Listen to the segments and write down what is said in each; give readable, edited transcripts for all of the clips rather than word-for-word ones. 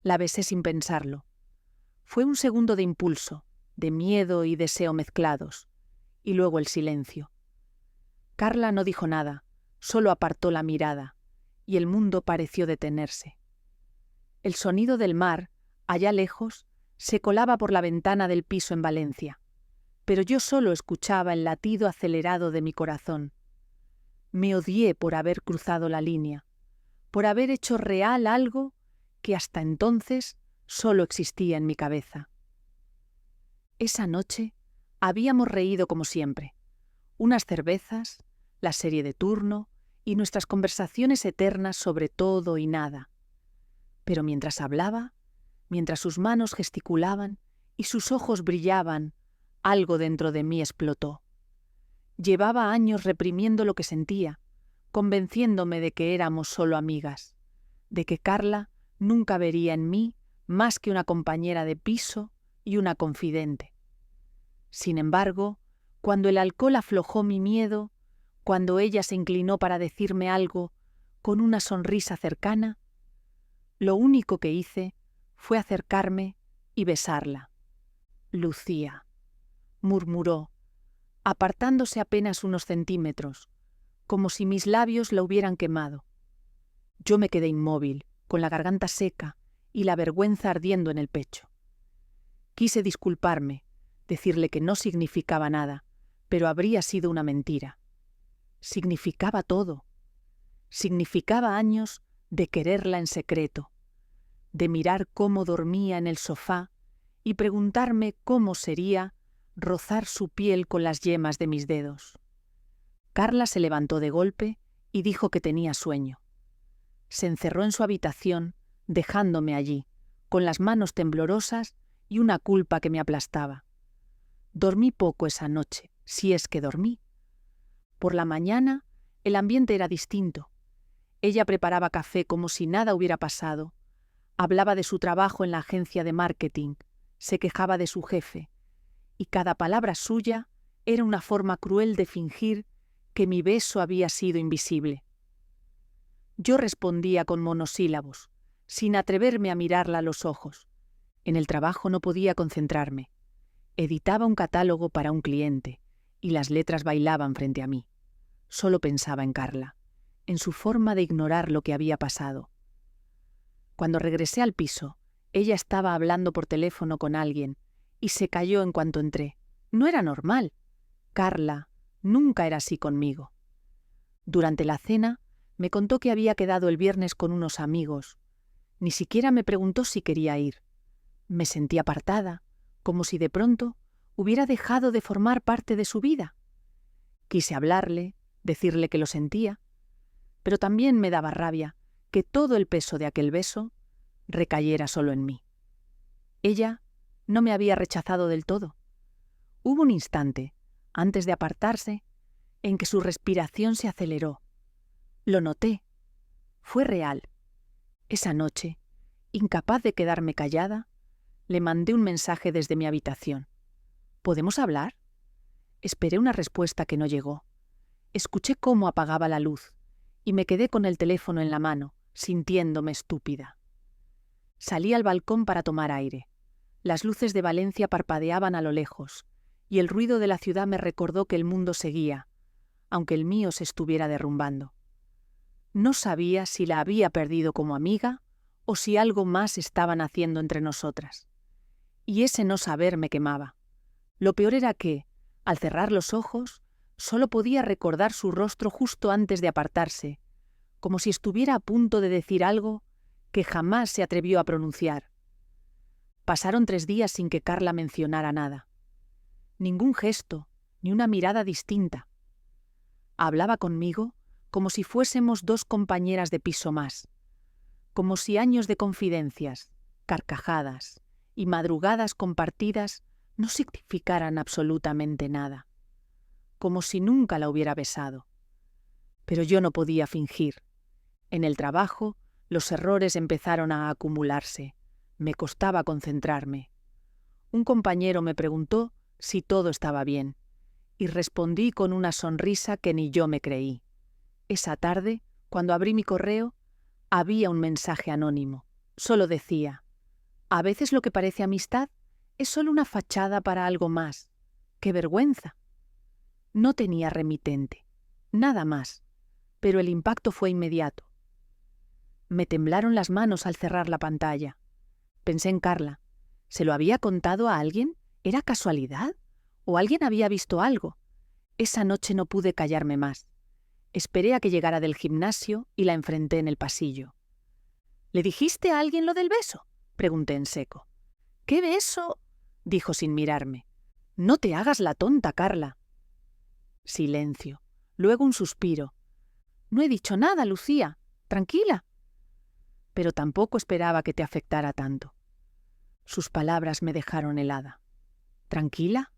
La besé sin pensarlo. Fue un segundo de impulso, de miedo y deseo mezclados, y luego el silencio. Carla no dijo nada, solo apartó la mirada, y el mundo pareció detenerse. El sonido del mar, allá lejos, se colaba por la ventana del piso en Valencia, pero yo solo escuchaba el latido acelerado de mi corazón. Me odié por haber cruzado la línea, por haber hecho real algo que hasta entonces solo existía en mi cabeza. Esa noche habíamos reído como siempre, unas cervezas, la serie de turno y nuestras conversaciones eternas sobre todo y nada. Pero mientras hablaba, mientras sus manos gesticulaban y sus ojos brillaban, algo dentro de mí explotó. Llevaba años reprimiendo lo que sentía, convenciéndome de que éramos solo amigas, de que Carla nunca vería en mí más que una compañera de piso y una confidente. Sin embargo, cuando el alcohol aflojó mi miedo, cuando ella se inclinó para decirme algo con una sonrisa cercana, lo único que hice fue acercarme y besarla. Lucía, murmuró, apartándose apenas unos centímetros, como si mis labios la hubieran quemado. Yo me quedé inmóvil, con la garganta seca y la vergüenza ardiendo en el pecho. Quise disculparme, decirle que no significaba nada, pero habría sido una mentira. Significaba todo. Significaba años de quererla en secreto, de mirar cómo dormía en el sofá y preguntarme cómo sería rozar su piel con las yemas de mis dedos. Carla se levantó de golpe y dijo que tenía sueño. Se encerró en su habitación, dejándome allí, con las manos temblorosas y una culpa que me aplastaba. Dormí poco esa noche, si es que dormí. Por la mañana, el ambiente era distinto. Ella preparaba café como si nada hubiera pasado. Hablaba de su trabajo en la agencia de marketing, se quejaba de su jefe, y cada palabra suya era una forma cruel de fingir que mi beso había sido invisible. Yo respondía con monosílabos, sin atreverme a mirarla a los ojos. En el trabajo no podía concentrarme. Editaba un catálogo para un cliente, y las letras bailaban frente a mí. Solo pensaba en Carla, en su forma de ignorar lo que había pasado. Cuando regresé al piso, ella estaba hablando por teléfono con alguien, y se calló en cuanto entré. No era normal. Carla nunca era así conmigo. Durante la cena, me contó que había quedado el viernes con unos amigos. Ni siquiera me preguntó si quería ir. Me sentí apartada, como si de pronto hubiera dejado de formar parte de su vida. Quise hablarle, decirle que lo sentía, pero también me daba rabia que todo el peso de aquel beso recayera solo en mí. Ella no me había rechazado del todo. Hubo un instante, antes de apartarse, en que su respiración se aceleró. Lo noté. Fue real. Esa noche, incapaz de quedarme callada, le mandé un mensaje desde mi habitación. ¿Podemos hablar? Esperé una respuesta que no llegó. Escuché cómo apagaba la luz y me quedé con el teléfono en la mano, sintiéndome estúpida. Salí al balcón para tomar aire. Las luces de Valencia parpadeaban a lo lejos, y el ruido de la ciudad me recordó que el mundo seguía, aunque el mío se estuviera derrumbando. No sabía si la había perdido como amiga o si algo más estaban haciendo entre nosotras. Y ese no saber me quemaba. Lo peor era que, al cerrar los ojos, solo podía recordar su rostro justo antes de apartarse, como si estuviera a punto de decir algo que jamás se atrevió a pronunciar. Pasaron 3 días sin que Carla mencionara nada. Ningún gesto, ni una mirada distinta. Hablaba conmigo como si fuésemos 2 compañeras de piso más, como si años de confidencias, carcajadas y madrugadas compartidas no significaran absolutamente nada, como si nunca la hubiera besado. Pero yo no podía fingir. En el trabajo, los errores empezaron a acumularse. Me costaba concentrarme. Un compañero me preguntó si todo estaba bien, y respondí con una sonrisa que ni yo me creí. Esa tarde, cuando abrí mi correo, había un mensaje anónimo. Solo decía: A veces lo que parece amistad es solo una fachada para algo más. ¡Qué vergüenza! No tenía remitente, nada más, pero el impacto fue inmediato. Me temblaron las manos al cerrar la pantalla. Pensé en Carla. ¿Se lo había contado a alguien? ¿Era casualidad? ¿O alguien había visto algo? Esa noche no pude callarme más. Esperé a que llegara del gimnasio y la enfrenté en el pasillo. ¿Le dijiste a alguien lo del beso?, pregunté en seco. ¿Qué beso?, dijo sin mirarme. No te hagas la tonta, Carla. Silencio. Luego un suspiro. No he dicho nada, Lucía. Tranquila. Pero tampoco esperaba que te afectara tanto. Sus palabras me dejaron helada. ¿Tranquila?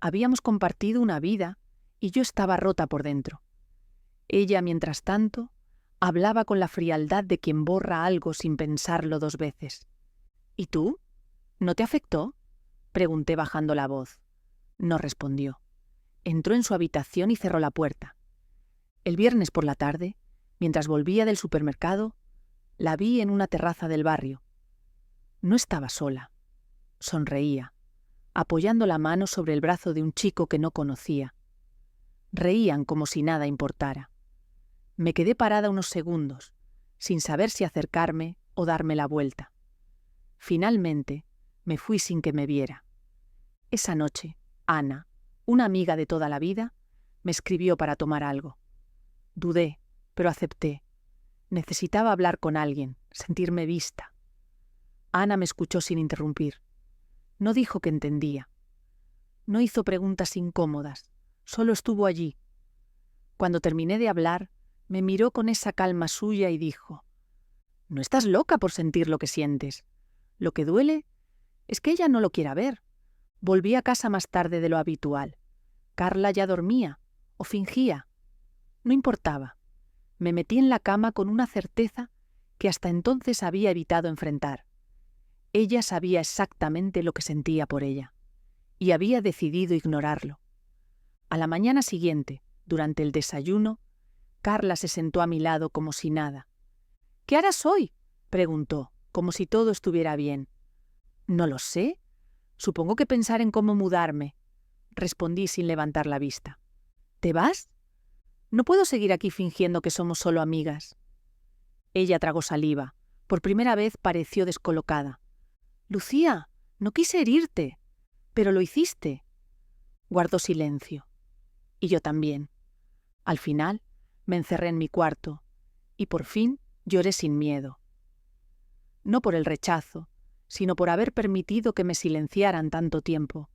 Habíamos compartido una vida y yo estaba rota por dentro. Ella, mientras tanto, hablaba con la frialdad de quien borra algo sin pensarlo 2 veces. ¿Y tú? ¿No te afectó?, pregunté bajando la voz. No respondió. Entró en su habitación y cerró la puerta. El viernes por la tarde, mientras volvía del supermercado, la vi en una terraza del barrio. No estaba sola. Sonreía, apoyando la mano sobre el brazo de un chico que no conocía. Reían como si nada importara. Me quedé parada unos segundos, sin saber si acercarme o darme la vuelta. Finalmente, me fui sin que me viera. Esa noche, Ana, una amiga de toda la vida, me escribió para tomar algo. Dudé, pero acepté. Necesitaba hablar con alguien, sentirme vista. Ana me escuchó sin interrumpir. No dijo que entendía. No hizo preguntas incómodas, solo estuvo allí. Cuando terminé de hablar, me miró con esa calma suya y dijo: «No estás loca por sentir lo que sientes. Lo que duele es que ella no lo quiera ver». Volví a casa más tarde de lo habitual. Carla ya dormía, o fingía. No importaba. Me metí en la cama con una certeza que hasta entonces había evitado enfrentar. Ella sabía exactamente lo que sentía por ella, y había decidido ignorarlo. A la mañana siguiente, durante el desayuno, Carla se sentó a mi lado como si nada. «¿Qué harás hoy?», preguntó, como si todo estuviera bien. «No lo sé. Supongo que pensar en cómo mudarme», respondí sin levantar la vista. «¿Te vas? No puedo seguir aquí fingiendo que somos solo amigas». Ella tragó saliva. Por primera vez pareció descolocada. «Lucía, no quise herirte, pero lo hiciste». Guardó silencio. Y yo también. Al final, me encerré en mi cuarto y por fin lloré sin miedo. No por el rechazo, sino por haber permitido que me silenciaran tanto tiempo,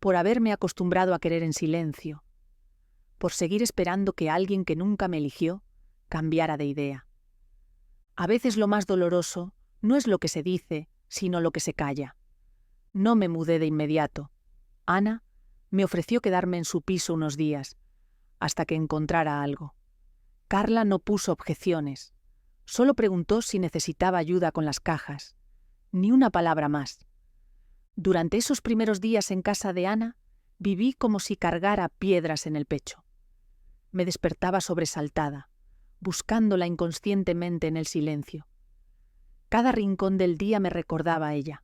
por haberme acostumbrado a querer en silencio, por seguir esperando que alguien que nunca me eligió cambiara de idea. A veces lo más doloroso no es lo que se dice, sino lo que se calla. No me mudé de inmediato. Ana me ofreció quedarme en su piso unos días, hasta que encontrara algo. Carla no puso objeciones, solo preguntó si necesitaba ayuda con las cajas. Ni una palabra más. Durante esos primeros días en casa de Ana, viví como si cargara piedras en el pecho. Me despertaba sobresaltada, buscándola inconscientemente en el silencio. Cada rincón del día me recordaba a ella.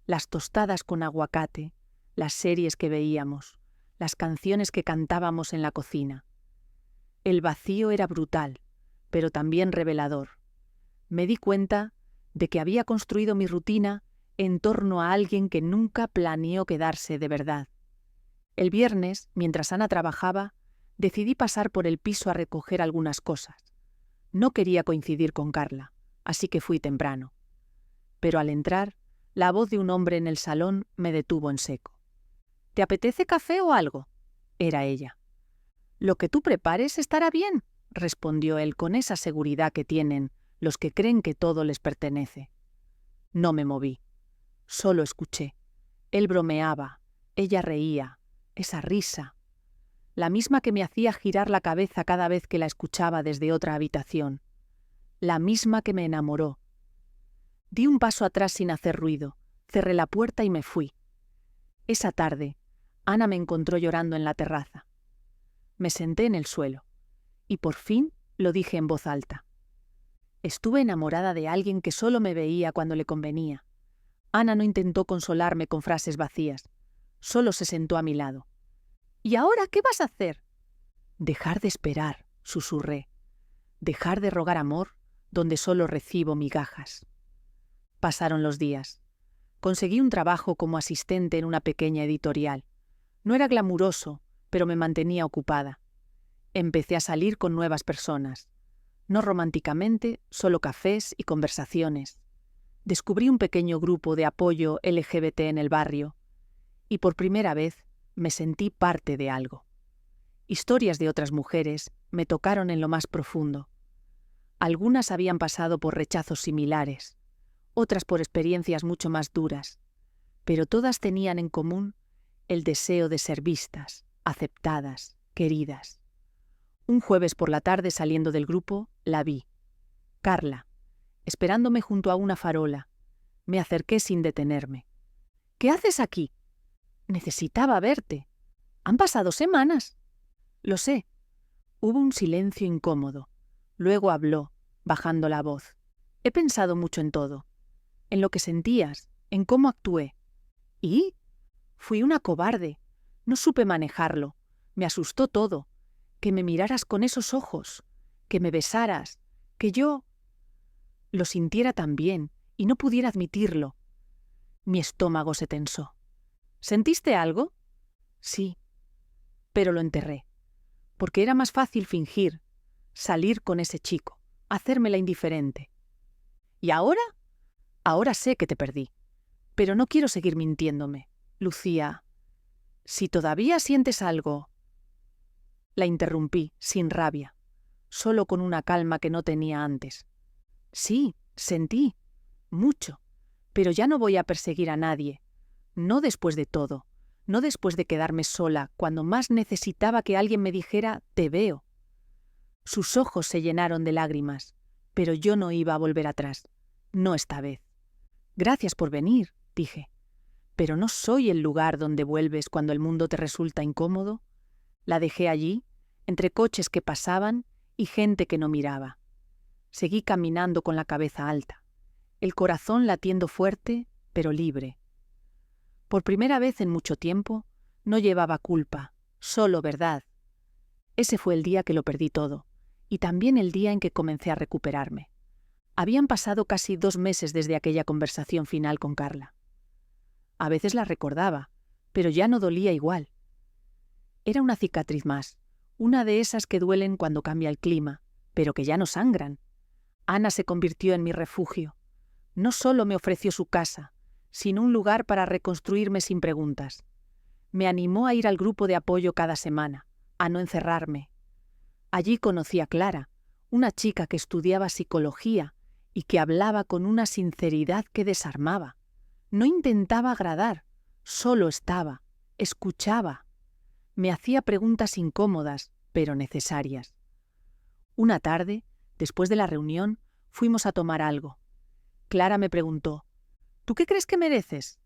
Las tostadas con aguacate, las series que veíamos, las canciones que cantábamos en la cocina. El vacío era brutal, pero también revelador. Me di cuenta de que había construido mi rutina en torno a alguien que nunca planeó quedarse de verdad. El viernes, mientras Ana trabajaba, decidí pasar por el piso a recoger algunas cosas. No quería coincidir con Carla, así que fui temprano. Pero al entrar, la voz de un hombre en el salón me detuvo en seco. «¿Te apetece café o algo?», era ella. «Lo que tú prepares estará bien», respondió él con esa seguridad que tienen los que creen que todo les pertenece. No me moví. Solo escuché. Él bromeaba, ella reía, esa risa, la misma que me hacía girar la cabeza cada vez que la escuchaba desde otra habitación, la misma que me enamoró. Di un paso atrás sin hacer ruido, cerré la puerta y me fui. Esa tarde, Ana me encontró llorando en la terraza. Me senté en el suelo y por fin lo dije en voz alta. Estuve enamorada de alguien que solo me veía cuando le convenía, Ana no intentó consolarme con frases vacías. Solo se sentó a mi lado. ¿Y ahora qué vas a hacer? Dejar de esperar, susurré. Dejar de rogar amor donde solo recibo migajas. Pasaron los días. Conseguí un trabajo como asistente en una pequeña editorial. No era glamuroso, pero me mantenía ocupada. Empecé a salir con nuevas personas. No románticamente, solo cafés y conversaciones. Descubrí un pequeño grupo de apoyo LGBT en el barrio y por primera vez me sentí parte de algo. Historias de otras mujeres me tocaron en lo más profundo. Algunas habían pasado por rechazos similares, otras por experiencias mucho más duras, pero todas tenían en común el deseo de ser vistas, aceptadas, queridas. Un jueves por la tarde, saliendo del grupo, la vi. Carla, esperándome junto a una farola. Me acerqué sin detenerme. ¿Qué haces aquí? Necesitaba verte. Han pasado semanas. Lo sé. Hubo un silencio incómodo. Luego habló, bajando la voz. He pensado mucho en todo. En lo que sentías, en cómo actué. ¿Y? Fui una cobarde. No supe manejarlo. Me asustó todo. Que me miraras con esos ojos. Que me besaras. Que yo lo sintiera también y no pudiera admitirlo. Mi estómago se tensó. ¿Sentiste algo? Sí, pero lo enterré. Porque era más fácil fingir, salir con ese chico, hacérmela indiferente. ¿Y ahora? Ahora sé que te perdí. Pero no quiero seguir mintiéndome. Lucía, si todavía sientes algo... La interrumpí, sin rabia, solo con una calma que no tenía antes. Sí, sentí. Mucho. Pero ya no voy a perseguir a nadie. No después de todo. No después de quedarme sola, cuando más necesitaba que alguien me dijera, te veo. Sus ojos se llenaron de lágrimas, pero yo no iba a volver atrás. No esta vez. Gracias por venir, dije. Pero no soy el lugar donde vuelves cuando el mundo te resulta incómodo. La dejé allí, entre coches que pasaban y gente que no miraba. Seguí caminando con la cabeza alta, el corazón latiendo fuerte, pero libre. Por primera vez en mucho tiempo, no llevaba culpa, solo verdad. Ese fue el día que lo perdí todo, y también el día en que comencé a recuperarme. Habían pasado casi 2 meses desde aquella conversación final con Carla. A veces la recordaba, pero ya no dolía igual. Era una cicatriz más, una de esas que duelen cuando cambia el clima, pero que ya no sangran. Ana se convirtió en mi refugio. No solo me ofreció su casa, sino un lugar para reconstruirme sin preguntas. Me animó a ir al grupo de apoyo cada semana, a no encerrarme. Allí conocí a Clara, una chica que estudiaba psicología y que hablaba con una sinceridad que desarmaba. No intentaba agradar, solo estaba, escuchaba. Me hacía preguntas incómodas, pero necesarias. Una tarde, después de la reunión, fuimos a tomar algo. Clara me preguntó, ¿tú qué crees que mereces?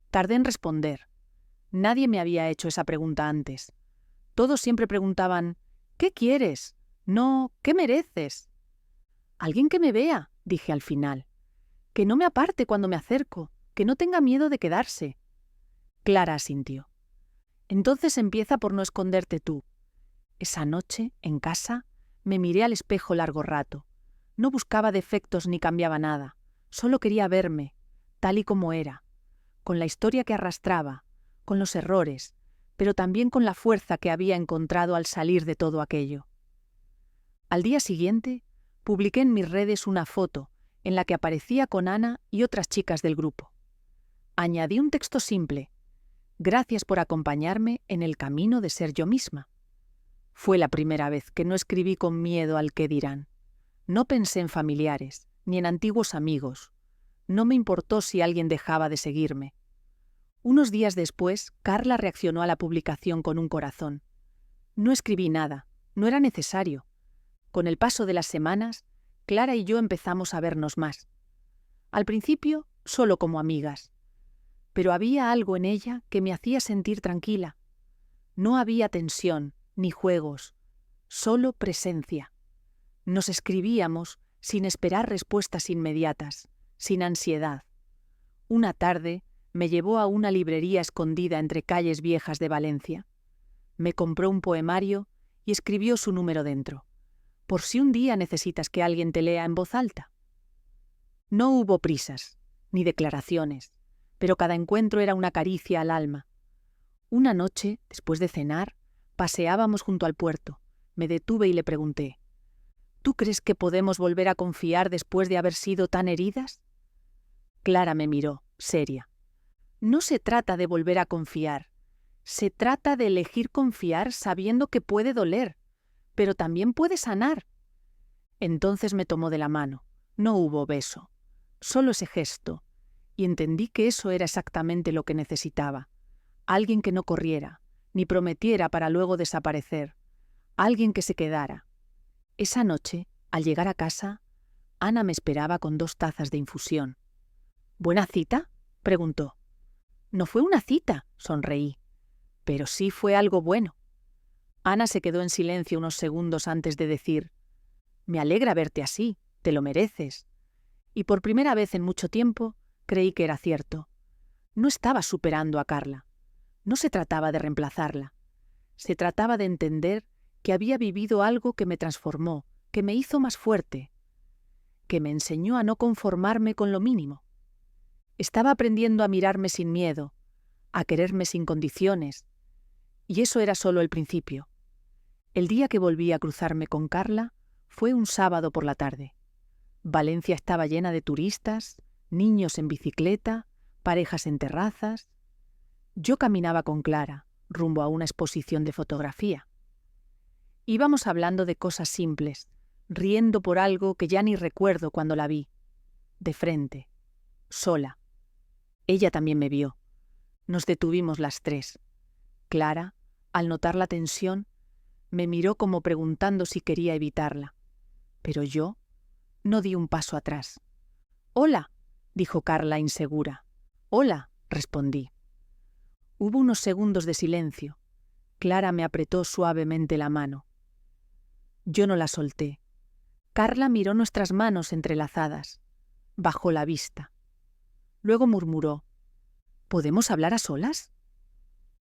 Tardé en responder. Nadie me había hecho esa pregunta antes. Todos siempre preguntaban, ¿qué quieres? No, ¿qué mereces? Alguien que me vea, dije al final. Que no me aparte cuando me acerco, que no tenga miedo de quedarse. Clara asintió. Entonces empieza por no esconderte tú. Esa noche, en casa, me miré al espejo largo rato. No buscaba defectos ni cambiaba nada. Solo quería verme, tal y como era, con la historia que arrastraba, con los errores, pero también con la fuerza que había encontrado al salir de todo aquello. Al día siguiente, publiqué en mis redes una foto en la que aparecía con Ana y otras chicas del grupo. Añadí un texto simple: gracias por acompañarme en el camino de ser yo misma. Fue la primera vez que no escribí con miedo al qué dirán. No pensé en familiares, ni en antiguos amigos. No me importó si alguien dejaba de seguirme. Unos días después, Carla reaccionó a la publicación con un corazón. No escribí nada, no era necesario. Con el paso de las semanas, Clara y yo empezamos a vernos más. Al principio, solo como amigas. Pero había algo en ella que me hacía sentir tranquila. No había tensión, ni juegos, solo presencia. Nos escribíamos sin esperar respuestas inmediatas, sin ansiedad. Una tarde me llevó a una librería escondida entre calles viejas de Valencia. Me compró un poemario y escribió su número dentro, por si un día necesitas que alguien te lea en voz alta. No hubo prisas, ni declaraciones, pero cada encuentro era una caricia al alma. Una noche, después de cenar, paseábamos junto al puerto. Me detuve y le pregunté: ¿tú crees que podemos volver a confiar después de haber sido tan heridas? Clara me miró, seria. No se trata de volver a confiar. Se trata de elegir confiar sabiendo que puede doler, pero también puede sanar. Entonces me tomó de la mano. No hubo beso, solo ese gesto, y entendí que eso era exactamente lo que necesitaba. Alguien que no corriera, ni prometiera para luego desaparecer. Alguien que se quedara. Esa noche, al llegar a casa, Ana me esperaba con 2 tazas de infusión. ¿Buena cita?, preguntó. No fue una cita, sonreí, pero sí fue algo bueno. Ana se quedó en silencio unos segundos antes de decir: me alegra verte así, te lo mereces. Y por primera vez en mucho tiempo creí que era cierto. No estaba superando a Carla. No se trataba de reemplazarla. Se trataba de entender que había vivido algo que me transformó, que me hizo más fuerte, que me enseñó a no conformarme con lo mínimo. Estaba aprendiendo a mirarme sin miedo, a quererme sin condiciones, y eso era solo el principio. El día que volví a cruzarme con Carla fue un sábado por la tarde. Valencia estaba llena de turistas, niños en bicicleta, parejas en terrazas. Yo caminaba con Clara, rumbo a una exposición de fotografía. Íbamos hablando de cosas simples, riendo por algo que ya ni recuerdo cuando la vi. De frente, sola. Ella también me vio. Nos detuvimos las 3. Clara, al notar la tensión, me miró como preguntando si quería evitarla. Pero yo no di un paso atrás. «Hola», dijo Carla insegura. «Hola», respondí. Hubo unos segundos de silencio. Clara me apretó suavemente la mano. Yo no la solté. Carla miró nuestras manos entrelazadas. Bajó la vista. Luego murmuró: ¿podemos hablar a solas?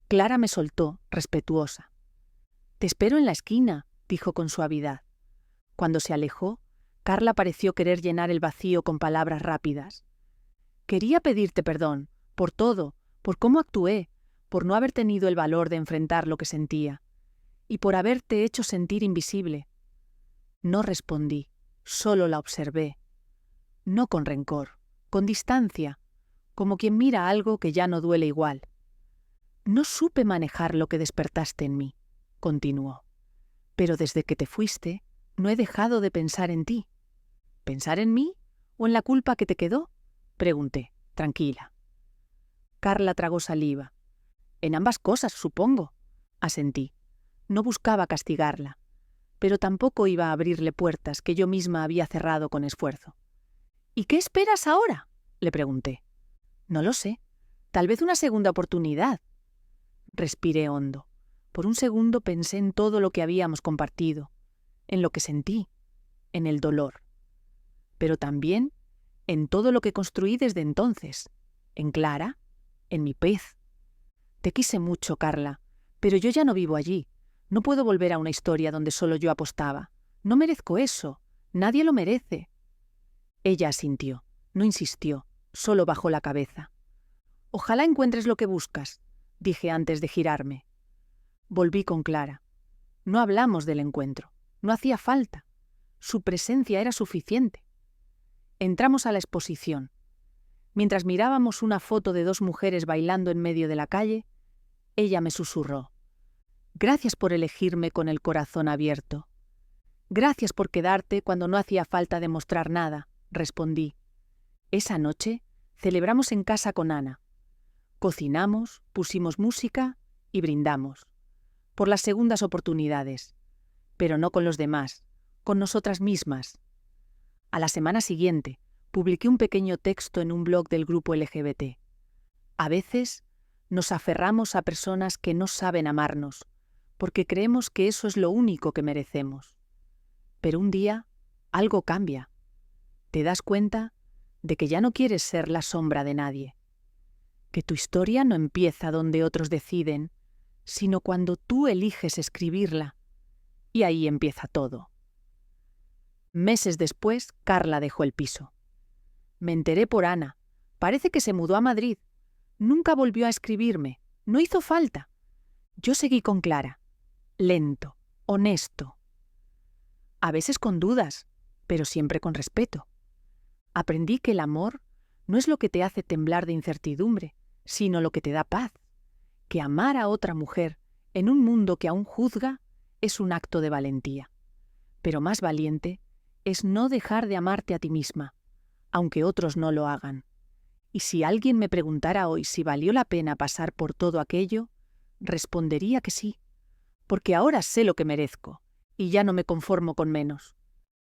Clara me soltó, respetuosa. «Te espero en la esquina», dijo con suavidad. Cuando se alejó, Carla pareció querer llenar el vacío con palabras rápidas. «Quería pedirte perdón, por todo, por cómo actué, por no haber tenido el valor de enfrentar lo que sentía, y por haberte hecho sentir invisible». No respondí, solo la observé. No con rencor, con distancia, como quien mira algo que ya no duele igual. «No supe manejar lo que despertaste en mí», continuó. «Pero desde que te fuiste, no he dejado de pensar en ti». «¿Pensar en mí o en la culpa que te quedó?», pregunté, tranquila. Carla tragó saliva. «En ambas cosas, supongo», asentí. No buscaba castigarla, pero tampoco iba a abrirle puertas que yo misma había cerrado con esfuerzo. «¿Y qué esperas ahora?», le pregunté. «No lo sé. Tal vez una segunda oportunidad». Respiré hondo. Por un segundo pensé en todo lo que habíamos compartido, en lo que sentí, en el dolor. Pero también en todo lo que construí desde entonces, en Clara, en mi pez. Te quise mucho, Carla, pero yo ya no vivo allí. No puedo volver a una historia donde solo yo apostaba. No merezco eso. Nadie lo merece. Ella asintió. No insistió. Solo bajó la cabeza. «Ojalá encuentres lo que buscas», dije antes de girarme. Volví con Clara. No hablamos del encuentro. No hacía falta. Su presencia era suficiente. Entramos a la exposición. Mientras mirábamos una foto de 2 mujeres bailando en medio de la calle, ella me susurró: «Gracias por elegirme con el corazón abierto». «Gracias por quedarte cuando no hacía falta demostrar nada», respondí. Esa noche celebramos en casa con Ana. Cocinamos, pusimos música y brindamos. Por las segundas oportunidades. Pero no con los demás, con nosotras mismas. A la semana siguiente, publiqué un pequeño texto en un blog del grupo LGBT. A veces nos aferramos a personas que no saben amarnos, porque creemos que eso es lo único que merecemos. Pero un día, algo cambia. Te das cuenta de que ya no quieres ser la sombra de nadie. que tu historia no empieza donde otros deciden, sino cuando tú eliges escribirla. Y ahí empieza todo. Meses después, Carla dejó el piso. Me enteré por Ana. Parece que se mudó a Madrid. Nunca volvió a escribirme. No hizo falta. Yo seguí con Clara. Lento, honesto. A veces con dudas, pero siempre con respeto. Aprendí que el amor no es lo que te hace temblar de incertidumbre, sino lo que te da paz. Que amar a otra mujer en un mundo que aún juzga es un acto de valentía. Pero más valiente es no dejar de amarte a ti misma, aunque otros no lo hagan. Y si alguien me preguntara hoy si valió la pena pasar por todo aquello, respondería que sí, porque ahora sé lo que merezco y ya no me conformo con menos.